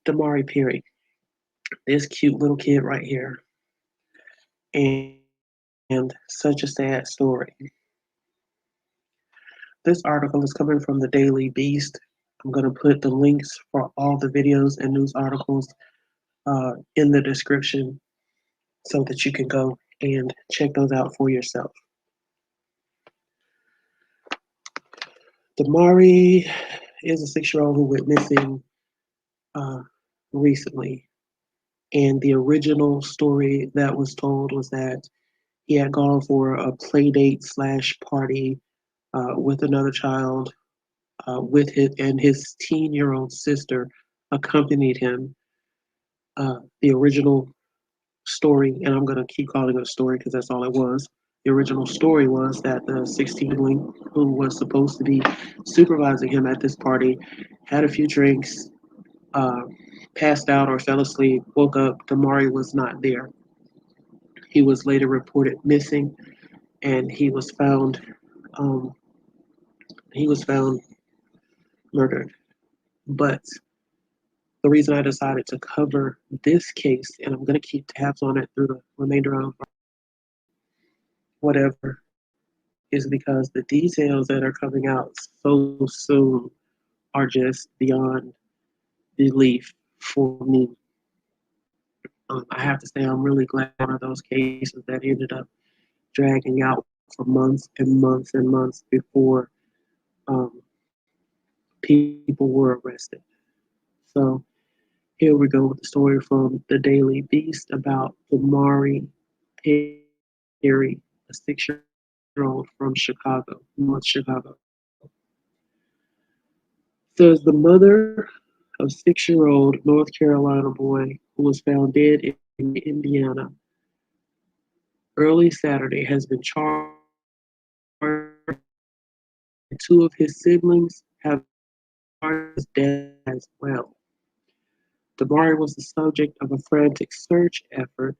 Damari Perry, this cute little kid right here, and such a sad story. This article is coming from the Daily Beast. I'm going to put the links for all the videos and news articles in the description so that you can go and check those out for yourself. Damari is a 6-year-old who went missing uh, recently, and the original story that was told was that he had gone for a play date slash party with another child, with his teen-year-old sister accompanied him. The original story, and I'm going to keep calling it a story because that's all it was. The original story was that the 16-year-old who was supposed to be supervising him at this party had a few drinks, uh, passed out or fell asleep, woke up. Damari was not there. He was later reported missing, and um, he was found murdered. But the reason I decided to cover this case, and I'm going to keep tabs on it through the remainder of whatever, is because the details that are coming out so soon are just beyond belief for me. I have to say, I'm really glad one of those cases that ended up dragging out for months and months and months before um, people were arrested. So here we go with the story from the Daily Beast about Damari Perry, a 6-year-old from Chicago, North Chicago. Says the mother of 6-year-old North Carolina boy who was found dead in Indiana early Saturday has been charged with murder, and 2 of his siblings have been charged as death as well. Damari was the subject of a frantic search effort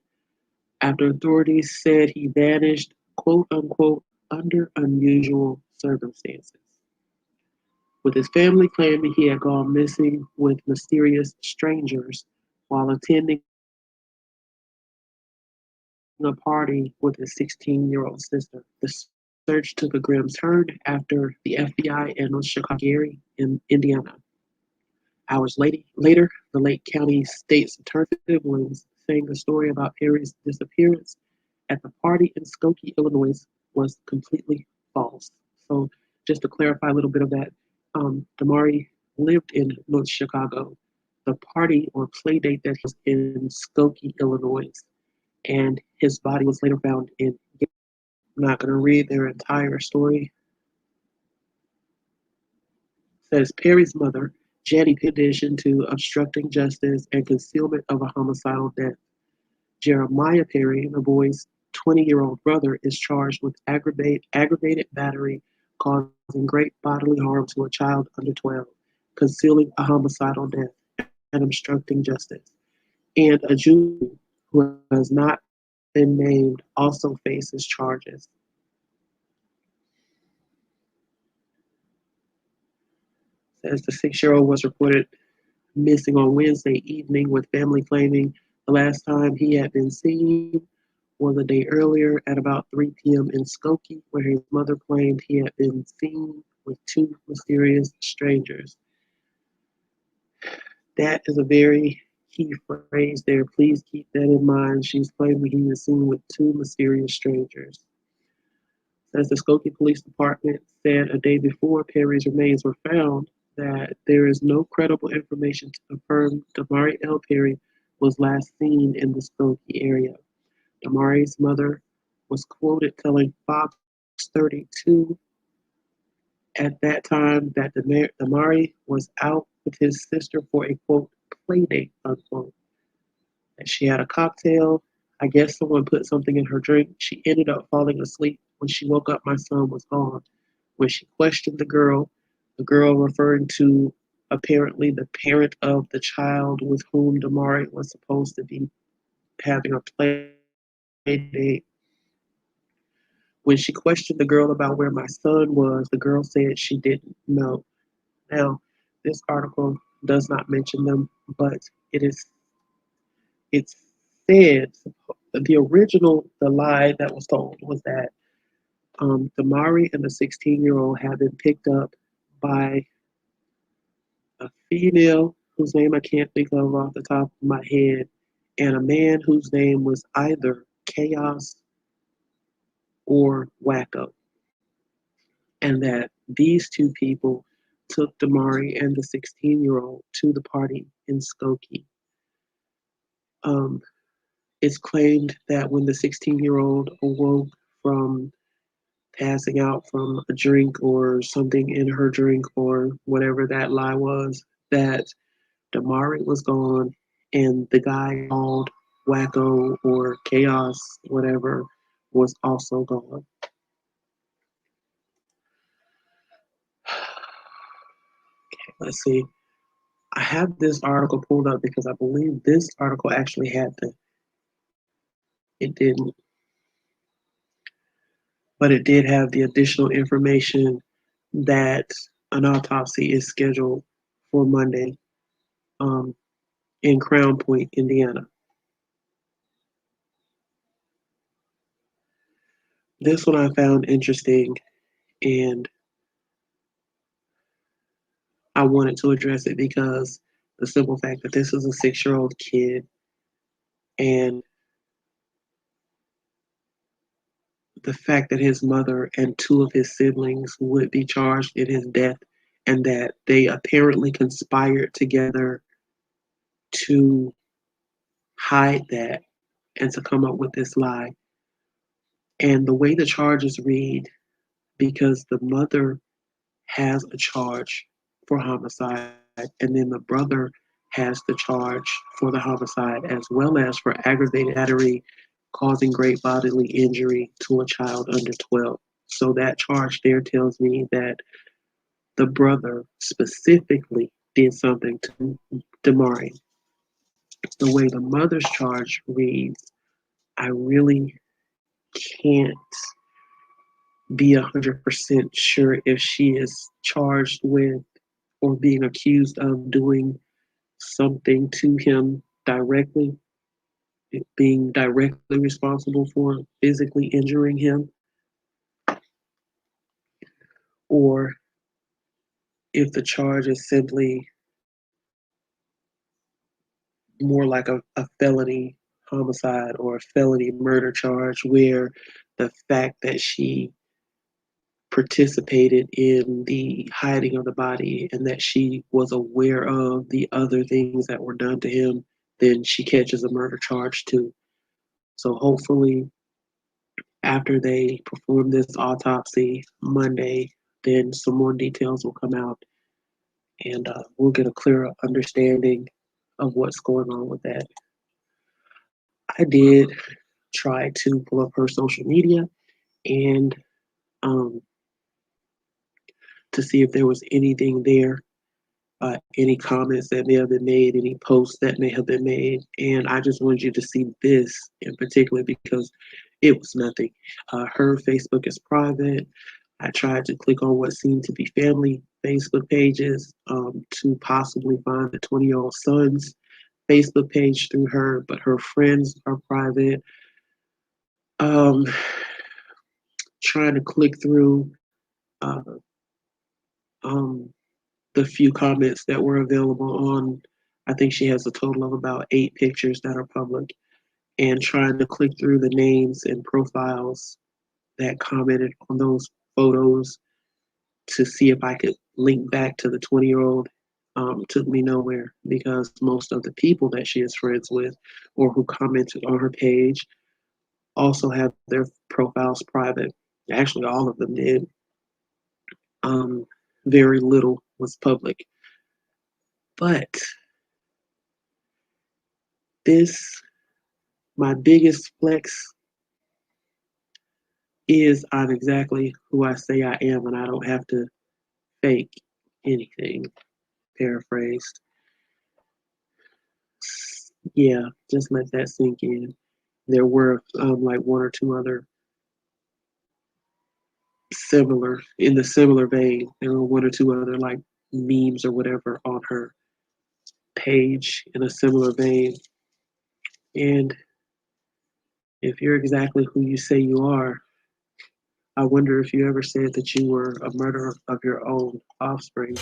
after authorities said he vanished, quote unquote, under unusual circumstances, with his family claiming he had gone missing with mysterious strangers while attending a party with his 16-year-old sister. The search took a grim turn after the FBI and Chicago Gary in Indiana. Hours later, the Lake County State's Attorney siblings saying the story about Perry's disappearance at the party in Skokie, Illinois, was completely false. So, just to clarify a little bit of that, Damari lived in North Chicago. The party or play date that he was in Skokie, Illinois, and his body was later found in. I'm not going to read their entire story. It says Perry's mother, Jenny, addition to obstructing justice and concealment of a homicidal death. Jeremiah Perry, the boy's 20-year-old brother, is charged with aggravated battery causing great bodily harm to a child under 12, concealing a homicidal death, and obstructing justice. And a juvenile who has not been named also faces charges. Says the 6-year-old was reported missing on Wednesday evening, with family claiming the last time he had been seen was a day earlier at about 3 p.m. in Skokie, where his mother claimed he had been seen with 2 mysterious strangers. That is a very key phrase there. Please keep that in mind. She's claiming he was seen with 2 mysterious strangers. As the Skokie Police Department said a day before Perry's remains were found, that there is no credible information to confirm Damari L. Perry was last seen in the Skokie area. Damari's mother was quoted telling Fox 32 at that time that Damari was out with his sister for a quote play date unquote. That she had a cocktail. I guess someone put something in her drink. She ended up falling asleep. When she woke up, my son was gone. When she questioned the girl referring to apparently the parent of the child with whom Damari was supposed to be having a play date, when she questioned the girl about where my son was, the girl said she didn't know. Now, this article does not mention them, but it is it's said the lie that was told was that Damari and the 16-year-old had been picked up by a female whose name I can't think of off the top of my head, and a man whose name was either Chaos or Wacko, and that these two people took Damari and the 16-year-old to the party in Skokie. Um, it's claimed that when the 16-year-old awoke from passing out from a drink or something in her drink or whatever that lie was, that Damari was gone and the guy called Wacko or Chaos, whatever, was also gone. Let's see. I have this article pulled up because I believe this article actually had it didn't, but it did have the additional information that an autopsy is scheduled for Monday um, in Crown Point, Indiana. This one I found interesting, and I wanted to address it because the simple fact that this is a 6-year old kid, and the fact that his mother and two of his siblings would be charged in his death, and that they apparently conspired together to hide that and to come up with this lie. And the way the charges read, because the mother has a charge for homicide, and then the brother has the charge for the homicide as well as for aggravated battery causing great bodily injury to a child under 12. So that charge there tells me that the brother specifically did something to Damari. The way the mother's charge reads, I really can't be 100% sure if she is charged with or being accused of doing something to him directly, being directly responsible for physically injuring him, or if the charge is simply more like a felony homicide or a felony murder charge where the fact that she participated in the hiding of the body and that she was aware of the other things that were done to him, then she catches a murder charge too. So hopefully, after they perform this autopsy Monday, then some more details will come out and we'll get a clearer understanding of what's going on with that. I did try to pull up her social media and um, to see if there was anything there, any comments that may have been made, any posts that may have been made. And I just wanted you to see this in particular because it was nothing. Her Facebook is private. I tried to click on what seemed to be family Facebook pages to possibly find the 20-year-old son's Facebook page through her, but her friends are private. Um, Trying to click through uh, um, the few comments that were available on, I think she has a total of about 8 pictures that are public, and trying to click through the names and profiles that commented on those photos to see if I could link back to the 20-year-old took me nowhere because most of the people that she is friends with or who commented on her page also have their profiles private. Actually, all of them did. Um, very little was public. But this, my biggest flex is I'm exactly who I say I am, and I don't have to fake anything. Paraphrased. Yeah, just let that sink in. There were like one or two other similar in the similar vein. There were one or two other like memes or whatever on her page in a similar vein. And if you're exactly who you say you are, I wonder if you ever said that you were a murderer of your own offspring.